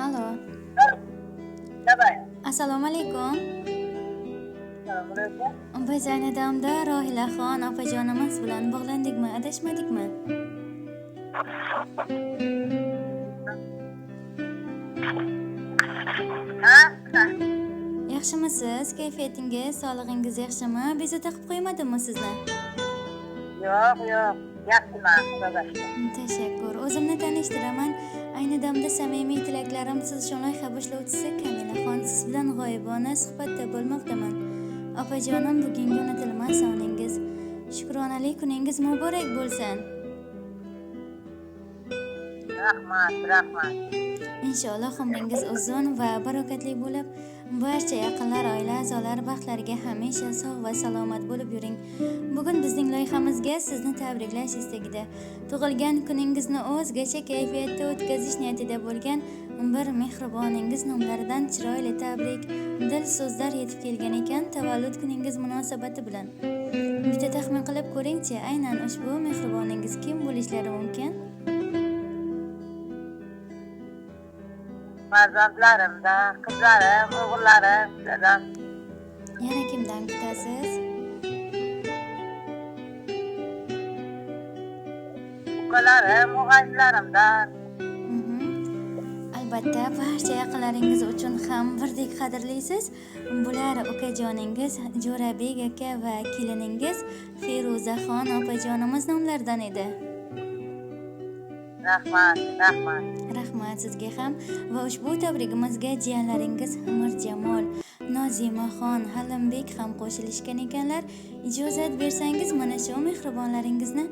Alo. Davay. Assalomu alaykum. Assalomu alaykum. Biz ayni damda Rohilaxon opajonimiz bilan bog'landikmi, adashmadikmi? Ha? Yaxshimisiz? Kayfiyatingiz, sog'lig'ingiz yaxshimi? Bezovta qilib qo'ymadimmi sizni? Yo'q. Yaxshiman, Xudoga shukr. Tashakkur. O'zimni tanishtiraman. Ayni damda samimiy tilaklarim siz uchun loyiha boshlovchisi Kamilaxon siz bilan g'oyibona suhbatda bo'lmoqdaman. Opajonim, bugungi unutilmas oningiz, shukronali kuningiz muborak bo'lsin. Rahmat. Inshaalloh umringiz uzun va barakatli bo'lib, barcha yaqinlar, oila a'zolari baxtlariga hamisha sog' va salomat bo'lib yuring. Bugun bizning loyihamizga sizni tabriklash istagida tug'ilgan kuningizni o'zgacha kayfiyatda o'tkazish niyatida bo'lgan bir mehriboningiz nomlaridan chiroyli tabrik, dil so'zlar yetib kelgan ekan tavallud kuningiz munosabati bilan. Bitta taxmin qilib ko'ringchi, aynan ushbu mehriboningiz kim bo'lishlari mumkin? Farzandlarimdan, qizlarim, o'g'illarim, sizlardan. Yana kimdan kutasiz? Ukalarim, o'g'aynilarimdan. Albatta, barcha yaqinlaringiz uchun ham birdek qadrlisiz. Bular ukajoningiz Jo'rabek aka va keliningiz Feruzaxon opajonimiz nomlaridan edi. Rahmat. Rahmat sizga ham va ushbu tabrigimizga jiyanlaringiz Mirjamol, Nozimaxon, Halimbek ham qo'shilishgan ekanlar. Ijozat bersangiz mana shu mehribonlaringizni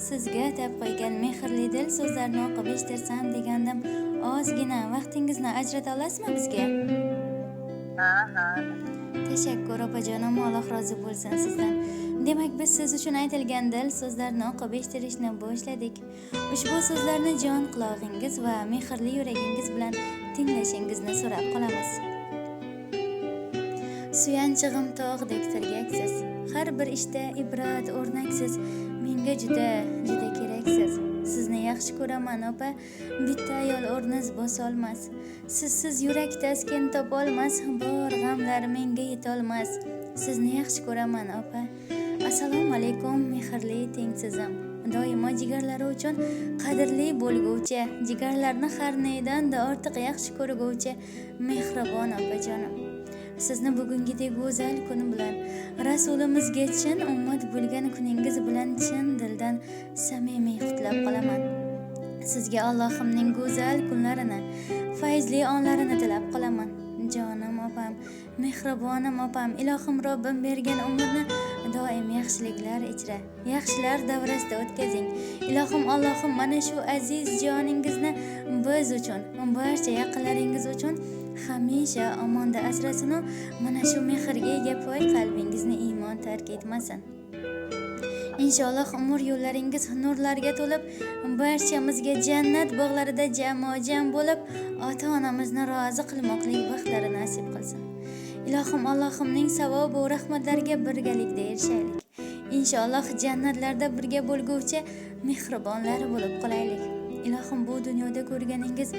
sizga atab qo'ygan mehrli dil so'zlarni o'qib eshitirsam degandim. Ozgina vaqtingizni ajrata olasizmi bizga? Ha. Tashakkur opajonim, Alloh rozi bo'lsin sizdan. Demak, biz siz uchun aytilgan dil so'zlarni o'qib eshittirishni boshladik. Ushbu so'zlarni jon qulog'ingiz va mehrli yuragingiz bilan tinglashingizni so'rab qolamiz. Suyanchig'im tog'dek tirgaksiz, har bir ishda ibrat o'rnaksiz, menga juda keraksiz. Sizni yaxshi ko'raman opa, bitta ayol o'rniz bosolmas. Sizsiz yurak taskin topolmas, bor g'amlar menga yetolmas. Sizni yaxshi ko'raman opa. Assalomu alaykum mehrli tengsizim. Doimo jigarlari uchun qadrli bo'lguvchi, jigarlarni har nedan-da ortiq yaxshi ko'rguvchi mehribon opajonim. Sizni bugungidek go'zal kun bilan, Rasulimizga chin ummat bo'lgan kuningiz bilan chin dildan samimiy qutlab qolaman. Sizga Allohimning go'zal kunlarini, fayzli onlarini tilab qolaman. Jonim opam, mehribonim opam, ilohim Robbim bergan umrni doim yaxshiliklar ichra, yaxshilar davrasida o'tkazing. Ilohim Allohim mana shu aziz joningizni biz uchun, barcha yaqinlaringiz uchun hamisha omonda asrasin va mana shu mehrga ega poy qalbingizni iymon tark etmasin. Inshaalloh umr yo'llaringiz nurlarga to'lib, barchamizga jannat bog'larida jamoa-jam bo'lib, ota-onamizni rozi qilmoqlik baxtlari nasib qilsin. Ilohim Allohimning savob va rahmatlariga birgalikda erishaylik. Inshaalloh jannatlarda birga bo'lguvchi mehribonlar bo'lib qolaylik. Ilohim bu dunyoda ko'rganingiz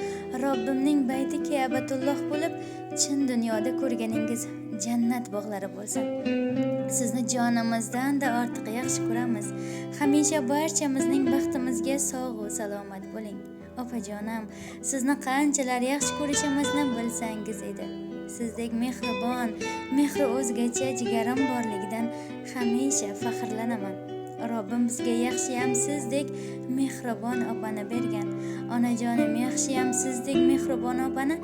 Robbimning bayti Ka'batulloh bo'lib, chin dunyoda ko'rganingiz jannat bog'lari bo'lsin. Sizni jonimizdan-da ortiq yaxshi ko'ramiz. Hamisha barchamizning baxtimizga sog' va salomat bo'ling. Opajonim, sizni qanchalar yaxshi ko'rishimizni bilsangiz edi. Sizdek mehribon, mehri o'zgacha jigarim borligidan hamisha faxrlanaman. Robbim bizga yaxshiyam sizdek mehribon opani bergan. Onajonim yaxshiyam sizdek mehribon opani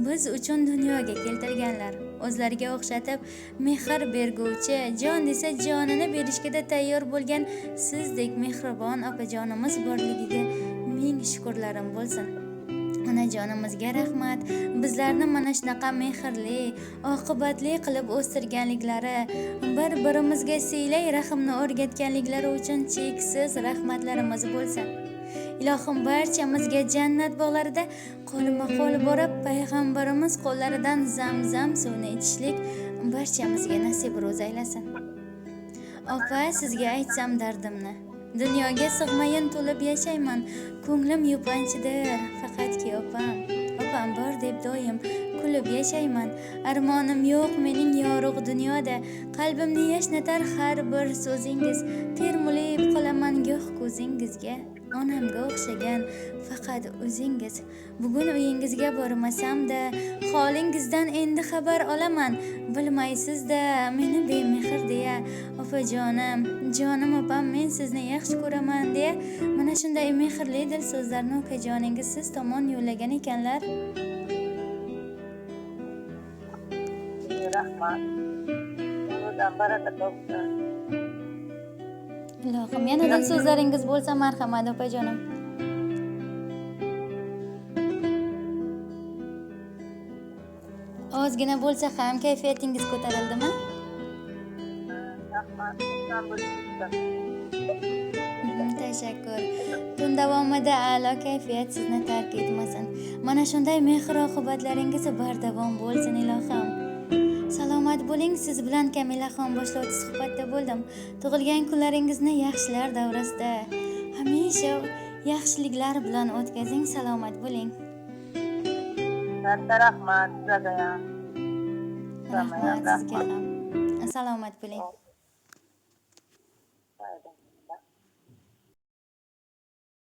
biz uchun dunyoga keltirganlar. O'zlariga o'xshatib mehr berguvchi, jon desa jonini berishga tayyor bo'lgan sizdek mehribon opajonimiz borligiga ming shukrlarim bo'lsin. Onajonimizga rahmat. Bizlarni mana shunaqa mehrli, oqibatli qilib o'stirganliklari, bir-birimizga siylay rahmni o'rgatganliklari uchun cheksiz rahmatlarimiz bo'lsin. Ilohim barchamizga jannat bog'larida qo'lma-qo'l borib, payg'ambarimiz qo'llaridan zamzam suvini ichishlik barchamizga nasib ro'z aylasin. Opa, sizga aytsam dardimni. Dunyoga sig'mayin to'lib yashayman. Ko'nglim yupanchidir, faqatki opam bor deb doim kulib yashayman. Armonim yo'q mening yorug' dunyoda, qalbimni yashnatar har bir so'zingiz. Termulib qolaman goh ko'zingizga, onamga o'xshagan faqat o'zingiz. Bugun uyingizga bormasam-da, holingizdan endi xabar olaman. Bilmaysiz-da meni bemehr deya, opajonim, jonim opam, men sizni yaxshi ko'raman deya mana shunday mehrli dil so'zlarni ukajoningiz siz tomon yo'llagan ekanlar. Rahmat. Xudodan baraka topsin. Ilohim, yana dil so'zlaringiz bo'lsa marhamat opajonim. Ozgina bo'lsa ham kayfiyatingiz ko'tarildimi? Rahmat. Xudodan bo'lsin. Tashakkur. Tun davomida a'lo kayfiyat sizni tark etmasin. Mana shunday mehr oqibatlaringiz bardavom bo'lsin ilohim. Salomat bo'ling. Siz bilan Kamilaxon boshlovchi suhbatda bo'ldim. Tug'ilgan kunlaringizni yaxshilar davrasida hamisha yaxshiliklar bilan o'tkazing. Salomat bo'ling. Katta rahmat sizga ham. Rahmat sizga ham. Salomat bo'ling.